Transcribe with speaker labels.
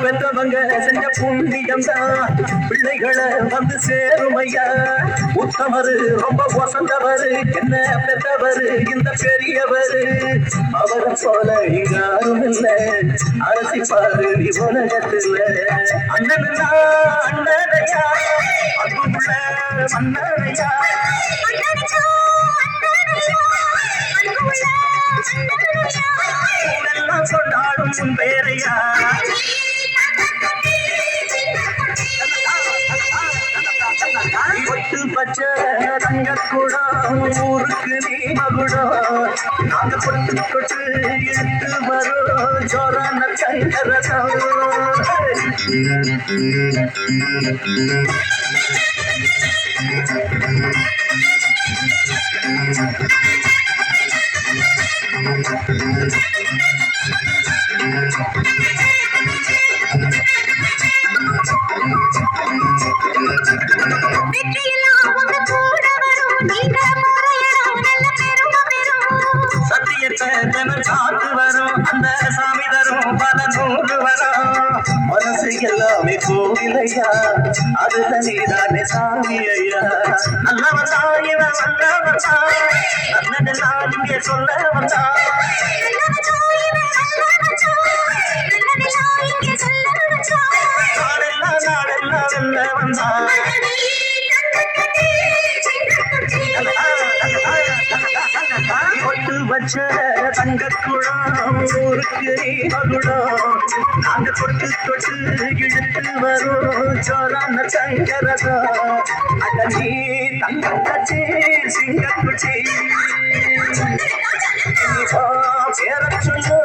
Speaker 1: வென்றவங்க செஞ்ச புண்ணியம் தான் பிள்ளைகளை வந்து சேருமையா. உத்தமரு ரொம்ப வசந்தவரு என்ன பெற்றவரு இந்த பெரியவரு. அவரை போல இங்க யாரும் இல்ல அரசி பாரு நீ உலகத்துல. அண்ணனா அண்ணனையா அன்புள்ள மன்னனையா கொண்டாடும் உன் பேரையா. ஒட்டு பச்சை தங்கக்கூடம் ஊருக்கு நீ மகுடம். நாங்க கொட்டு கொட்டு இழுத்து வரும் ஜோரான சங்கரதம். காத்து வரும் அந்த சாமி தரும் பல நூறு வரும். மனசு எல்லாமே கோவிலையா அது தனிதானே சாமி ஐயா. நல்லவன் தாயிவன் வந்தவன் தான் நல்லதெல்லாம் இங்கே சொல்ல வந்தான். நாடெல்லாம் வெல்ல வந்தான். ஒட்டு வச்ச தங்கக்குழாம் ஊருக்கு நீ மகுடம். நாங்க தொட்டு தொட்டு இழுத்து வரும் சோரான சங்கரதம். அட நீ தங்கச்சி சிங்கக்குச்சி பேர சொல்லு